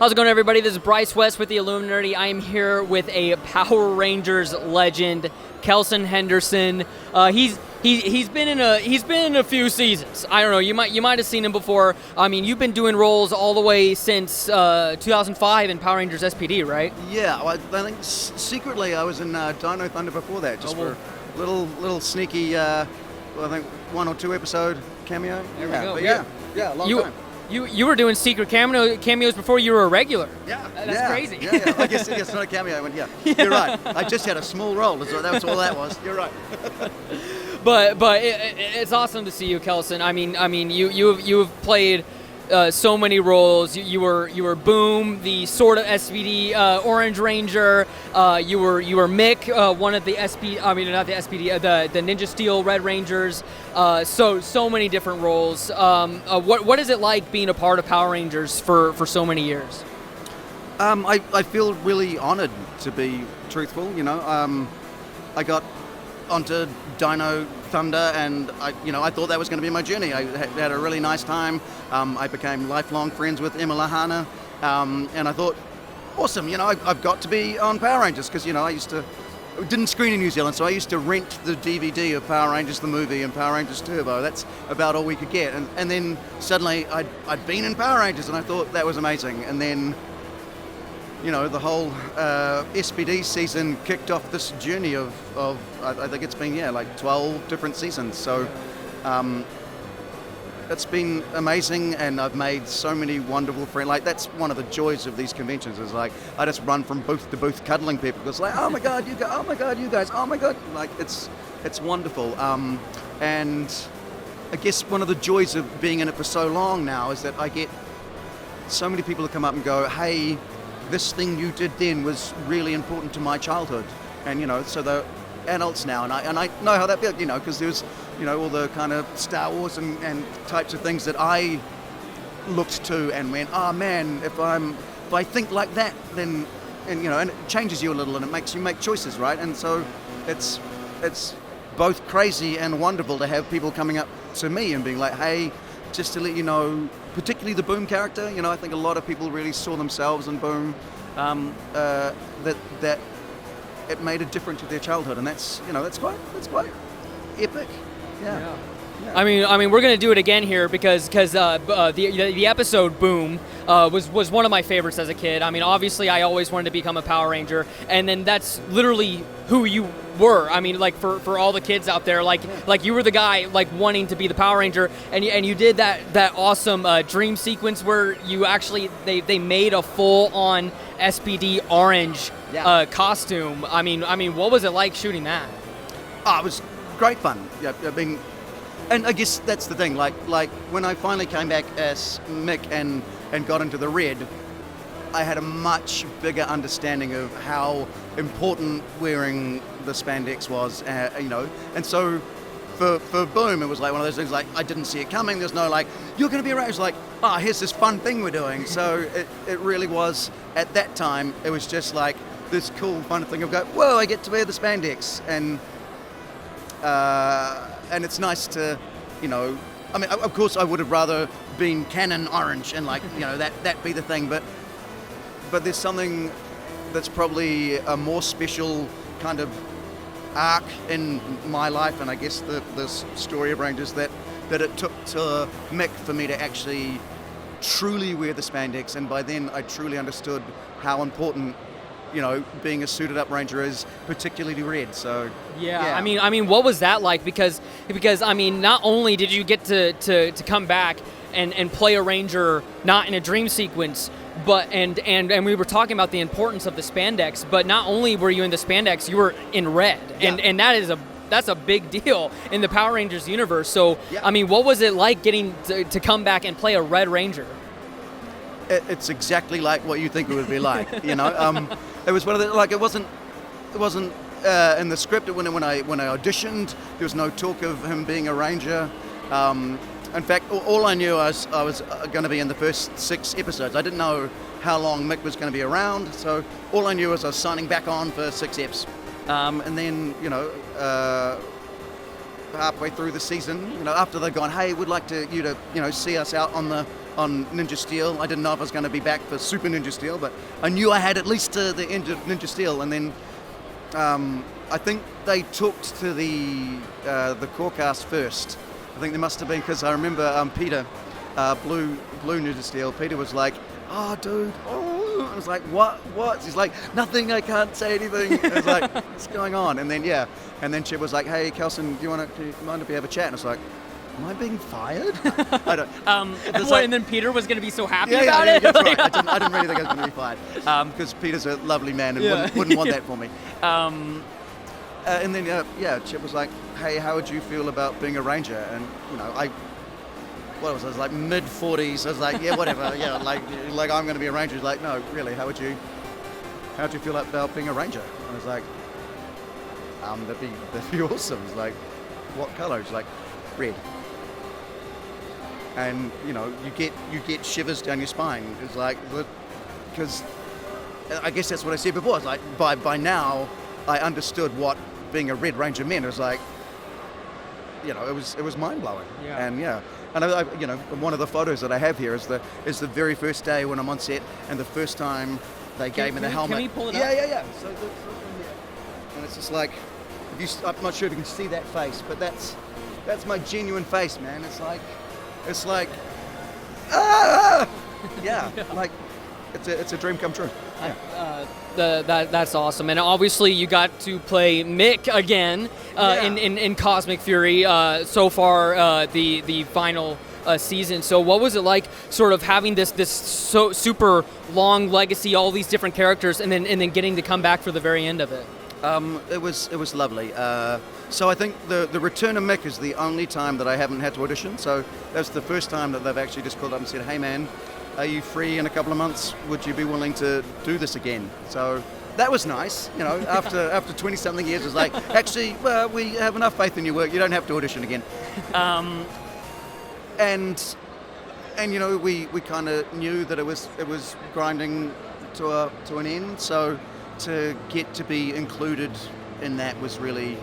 How's it going, everybody? This is Bryce West with the Illuminati. I am here with a Power Rangers legend, Kelson Henderson. He's been in a few seasons. I don't know. You might have seen him before. I mean, you've been doing roles all the way since 2005 in Power Rangers SPD, right? Yeah, well, I think secretly I was in Dino Thunder before that, just for a little sneaky, I think 1 or 2 episode cameo. There we go. But yeah, long time. You were doing secret cameos before you were a regular. Yeah, that's crazy. Yeah. I guess it's not a cameo. I went, yeah, you're right. I just had a small role. That's all that was. You're right. But it's awesome to see you, Kelson. I mean, you have played so many roles. You were Boom, the sort of SPD Orange Ranger. You were Mick, one of the SPD. I mean, not the SPD, the Ninja Steel Red Rangers. So many different roles. What is it like being a part of Power Rangers for so many years? I feel really honored, to be truthful. You know, I got onto Dino Thunder, and I thought that was going to be my journey. I had a really nice time. I became lifelong friends with Emma Lahana, and I thought, awesome, I've got to be on Power Rangers, because I didn't screen in New Zealand, so I used to rent the DVD of Power Rangers the movie and Power Rangers Turbo. That's about all we could get, and then suddenly I'd been in Power Rangers, and I thought that was amazing. And then the whole SPD season kicked off this journey of I think it's been, like 12 different seasons. So it's been amazing, and I've made so many wonderful friends. Like, that's one of the joys of these conventions, is like I just run from booth to booth cuddling people. It's like, oh my God, you guys, oh my God, you guys, oh my God. Like, it's wonderful. And I guess one of the joys of being in it for so long now is that I get so many people to come up and go, hey, this thing you did then was really important to my childhood. And so they're adults now, and I know how that feels, because there's all the kind of Star Wars and types of things that I looked to and went, oh man, if I think like that, then and it changes you a little, and it makes you make choices, right? And so it's both crazy and wonderful to have people coming up to me and being like, hey, just to let you know, particularly the Boom character, I think a lot of people really saw themselves in Boom, that it made a difference to their childhood, and that's quite epic. Yeah. I mean, we're gonna do it again here because the episode Boom was one of my favorites as a kid. I mean, obviously, I always wanted to become a Power Ranger, and then that's literally who you were. I mean, like for all the kids out there, like you were the guy like wanting to be the Power Ranger, and you did that awesome dream sequence where you actually they made a full on SPD orange costume. I mean, what was it like shooting that? Oh, it was great fun. Yeah, I mean. And I guess that's the thing, like when I finally came back as Mick and got into the red, I had a much bigger understanding of how important wearing the spandex was, and so for Boom, it was like one of those things, like I didn't see it coming. There's no like, you're going to be around. It's like, here's this fun thing we're doing. So it really was, at that time, it was just like this cool fun thing of go, whoa, I get to wear the spandex, and it's nice to, I mean, of course I would have rather been canon orange and like, that be the thing, but there's something that's probably a more special kind of arc in my life, and I guess the story of Rangers, that it took to Mick for me to actually truly wear the spandex, and by then I truly understood how important being a suited up Ranger is, particularly red. So yeah. I mean, what was that like? Because I mean, not only did you get to come back and play a Ranger not in a dream sequence, but and we were talking about the importance of the spandex. But not only were you in the spandex, you were in red, and that's a big deal in the Power Rangers universe. So I mean, what was it like getting to come back and play a Red Ranger? It's exactly like what you think it would be like. It was one of the, like, it wasn't in the script when I auditioned. There was no talk of him being a Ranger. In fact, all I knew I was going to be in the first 6 episodes. I didn't know how long Mick was going to be around, so all I knew was I was signing back on for 6 eps. And then, halfway through the season, after they'd gone, hey, we'd like you to see us out on the on Ninja Steel. I didn't know if I was going to be back for Super Ninja Steel, but I knew I had at least the end of Ninja Steel. And then I think they talked to the core cast first. I think they must have been, because I remember Peter, Blue Ninja Steel. Peter was like, "Oh, dude, oh." I was like, "What? What?" He's like, "Nothing. I can't say anything." I was like, "What's going on?" And then she was like, "Hey, Kelson, do you mind if we have a chat?" And I was like, "Am I being fired?" I don't. And then Peter was going to be so happy Yeah, about yeah, it. that's right. I didn't really think I was going to be fired because Peter's a lovely man and wouldn't want that for me. And then Chip was like, "Hey, how would you feel about being a ranger?" And I was like mid-40s. I was like, "Yeah, whatever. Yeah, like I'm going to be a ranger." He's like, "No, really. How'd you feel about being a ranger?" And I was like, that'd be awesome." He's like, "What color?" He's like, "Red." And you get shivers down your spine. It's like, because I guess that's what I said before. It's like by now I understood what being a Red Ranger meant. It was like, it was mind blowing. Yeah. And I one of the photos that I have here is the very first day when I'm on set, and the first time they gave me the helmet. Can we pull it up? Yeah. So and it's just like, I'm not sure if you can see that face, but that's my genuine face, man. It's like, yeah, like it's a dream come true. Yeah. That's awesome, and obviously you got to play Mick again in Cosmic Fury so far, the final season. So what was it like, sort of having this so super long legacy, all these different characters, and then getting to come back for the very end of it? It was lovely. So I think the return of Mick is the only time that I haven't had to audition. So that's the first time that they've actually just called up and said, "Hey man, are you free in a couple of months? Would you be willing to do this again?" So that was nice. After 20-something years, it's like, actually, well, we have enough faith in your work. You don't have to audition again. And we kind of knew that it was grinding to an end. So to get to be included in that was really,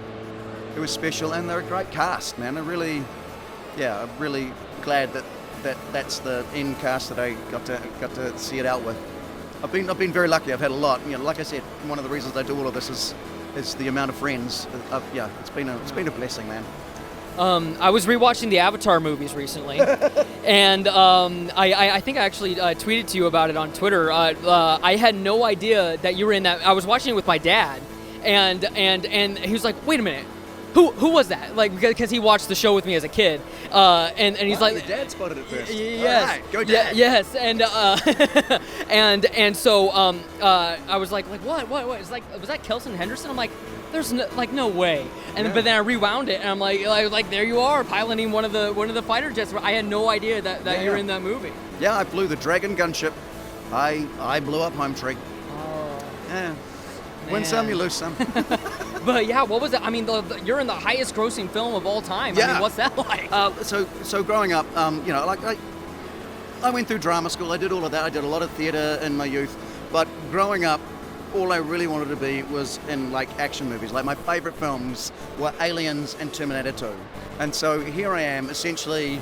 it was special, and they're a great cast, man. I'm really glad that's the end cast that I got to see it out with. I've been very lucky. I've had a lot. Like I said, one of the reasons I do all of this is the amount of friends. It's been a blessing, man. I was rewatching the Avatar movies recently, and I think I actually tweeted to you about it on Twitter. I had no idea that you were in that. I was watching it with my dad, and he was like, "Wait a minute, who was that?" Like, because he watched the show with me as a kid, and he's like, "Your dad spotted it first." Yes, all right, go dad. Yes, and so I was like, what? It's like, was that Kelson Henderson? I'm like, there's no way. And but then I rewound it, and I'm like, there you are, piloting one of the fighter jets. I had no idea that you're in that movie. Yeah, I flew the Dragon gunship. I blew up Home Tree. Oh. Yeah. Win some, you lose some. But yeah, what was it? I mean, you're in the highest grossing film of all time. Yeah. I mean, what's that like? So growing up, I went through drama school. I did all of that. I did a lot of theatre in my youth. But growing up, all I really wanted to be was in action movies. Like, my favourite films were Aliens and Terminator 2. And so here I am, essentially,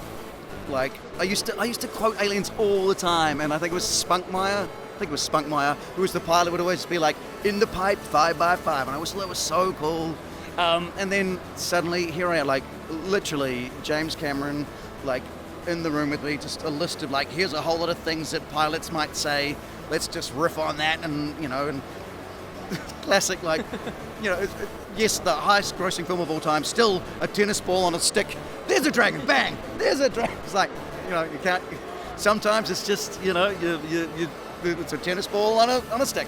I used to quote Aliens all the time, and I think it was Spunkmeyer. Who was the pilot, would always be like, "In the pipe, 5x5," and I always thought that was so cool. And then suddenly here I am, literally James Cameron, in the room with me, just a list of here's a whole lot of things that pilots might say. Let's just riff on that, and classic, yes, the highest grossing film of all time, still a tennis ball on a stick. There's a dragon, bang! There's a dragon. It's you can't. Sometimes it's just it's a tennis ball on a stick.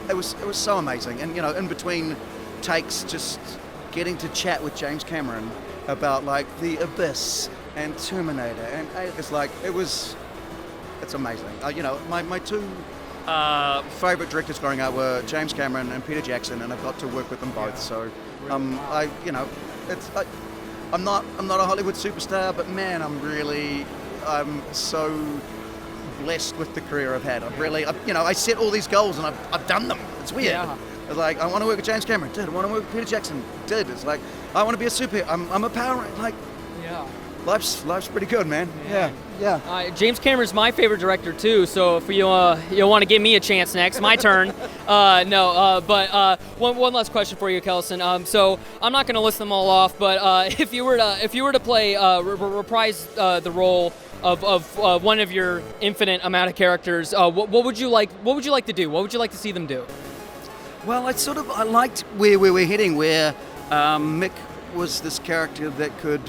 It was so amazing, and in between takes, just getting to chat with James Cameron about the Abyss and Terminator, and it's amazing. My two favorite directors growing up were James Cameron and Peter Jackson, and I've got to work with them both. So I'm not a Hollywood superstar, but man, I'm so blessed with the career I've had. I set all these goals and I've done them. It's weird. Yeah. It's I want to work with James Cameron. Did. I want to work with Peter Jackson. Did. It's I want to be a superhero. I'm a power. Yeah. Life's pretty good, man. Yeah. James Cameron's my favorite director too. So if you want to give me a chance next, my turn. But one last question for you, Kelson. So I'm not going to list them all off, but if you were to play reprise the role of one of your infinite amount of characters, what would you like? What would you like to do? What would you like to see them do? Well, I liked where we were heading, where Mick was this character that could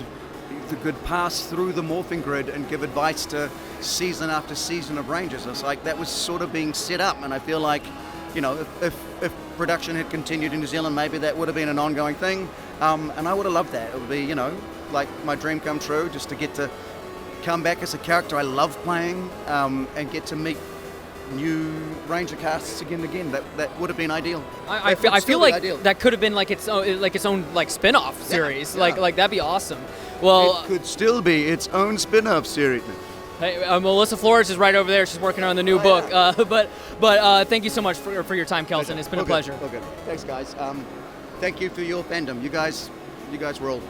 pass through the morphing grid and give advice to season after season of Rangers. It's like that was sort of being set up, and I feel like, if production had continued in New Zealand, maybe that would have been an ongoing thing, and I would have loved that. It would be, like my dream come true, just to get to come back as a character I love playing, and get to meet new Ranger casts again and again. That would have been ideal. I feel like ideal. that could have been like its own spin-off series. Yeah. Like that'd be awesome. Well, it could still be its own spin-off series. Hey, Melissa Flores is right over there. She's working on the new book. Yeah. But thank you so much for your time, Kelson. It's been a pleasure. Okay. Thanks, guys. Thank you for your fandom. You guys rule.